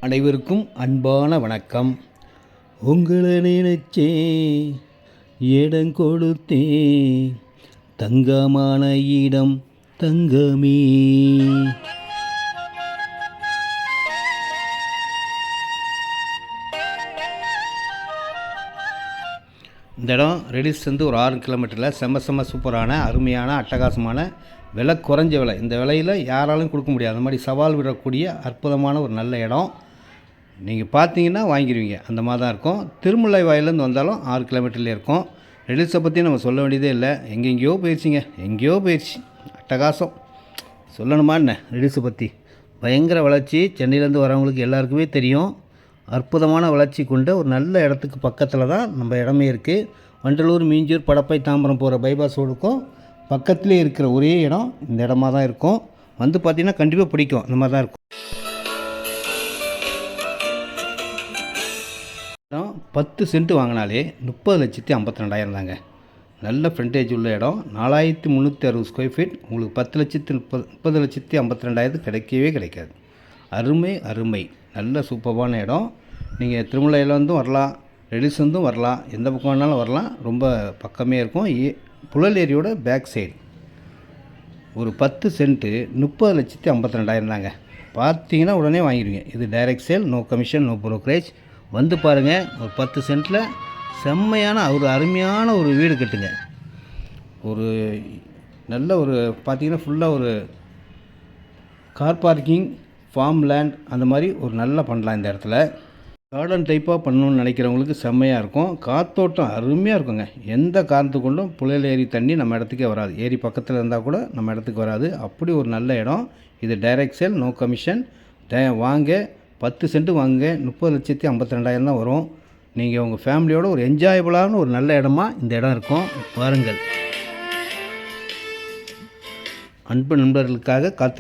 அனைவருக்கும் அன்பான வணக்கம். உங்களை நினைச்சே இடம் கொடுத்தே தங்கமான இடம் தங்கமே. இந்த இடம் ரெடிஸ் ஒரு 6 கிலோமீட்டரில் செம்ம சூப்பரான அருமையான அட்டகாசமான விலை குறைஞ்ச விலை. இந்த விலையில் யாராலும் கொடுக்க முடியாது. அந்த மாதிரி சவால் விடக்கூடிய அற்புதமான ஒரு நல்ல இடம். நீங்கள் பார்த்தீங்கன்னா வாங்கிடுவீங்க. அந்த மாதிரி தான் இருக்கும். திருமுல்லை வாயிலேருந்து வந்தாலும் 6 கிலோமீட்டர்லேயே இருக்கும். ரெடிஸை பற்றி நம்ம சொல்ல வேண்டியதே இல்லை. எங்கெங்கேயோ போயிடுச்சு. அட்டகாசம் சொல்லணுமா என்ன? ரெடிஸை பற்றி பயங்கர வளர்ச்சி. சென்னையிலேருந்து வரவங்களுக்கு எல்லாருக்குமே தெரியும். அற்புதமான வளர்ச்சி கொண்ட ஒரு நல்ல இடத்துக்கு பக்கத்தில் தான் நம்ம இடமே இருக்குது. வண்டலூர், மீஞ்சூர், படப்பை, தாம்பரம் போகிற பைபாஸ் ரோடுக்கும் பக்கத்துலேயே இருக்கிற ஒரே இடம் இந்த இடமா தான் இருக்கும். வந்து பார்த்திங்கன்னா கண்டிப்பாக பிடிக்கும். இந்த மாதிரி தான் இருக்கும். 10 சென்ட் வாங்கினாலே 30,52,000 தாங்க. நல்ல ஃப்ரண்டேஜ் உள்ள இடம். 4,360 ஸ்கொயர் ஃபீட். உங்களுக்கு 30,52,000 கிடைக்காது. அருமை. நல்ல சூப்பரான இடம். நீங்கள் திருமலையிலேருந்தும் வரலாம், ரெடிஸ் வரலாம், எந்த பக்கம் வேணாலும் வரலாம். ரொம்ப பக்கமே இருக்கும். புழல் ஏரியோட பேக் சைடு ஒரு 10 சென்ட்டு 30,52,000 தாங்க. பார்த்தீங்கன்னா உடனே வாங்கிடுவீங்க. இது direct sale, no commission, no brokerage. வந்து பாருங்கள். ஒரு 10 சென்ட்டில் செம்மையான ஒரு அருமையான ஒரு வீடு கட்டுங்க. ஒரு நல்ல ஒரு பார்த்தீங்கன்னா ஃபுல்லாக ஒரு கார் பார்க்கிங், ஃபார்ம் லேண்ட் அந்த மாதிரி ஒரு நல்லா பண்ணலாம். இந்த இடத்துல கார்டன் டைப்பாக பண்ணணுன்னு நினைக்கிறவங்களுக்கு செம்மையாக இருக்கும். காற்றோட்டம் அருமையாக இருக்குங்க. எந்த காரணத்து கொண்டும் புழல் ஏரி தண்ணி நம்ம இடத்துக்கே வராது. ஏரி பக்கத்தில் இருந்தால் கூட நம்ம இடத்துக்கு வராது. அப்படி ஒரு நல்ல இடம். இது டைரக்ட் சேல், நோ கமிஷன். வாங்க, 10 சென்ட் வாங்க. 30,52,000 தான் வரும். நீங்கள் உங்கள் ஃபேமிலியோட ஒரு என்ஜாயபுளான ஒரு நல்ல இடமா இந்த இடம் இருக்கும். பாருங்கள். அன்பு நண்பர்களுக்காக காத்து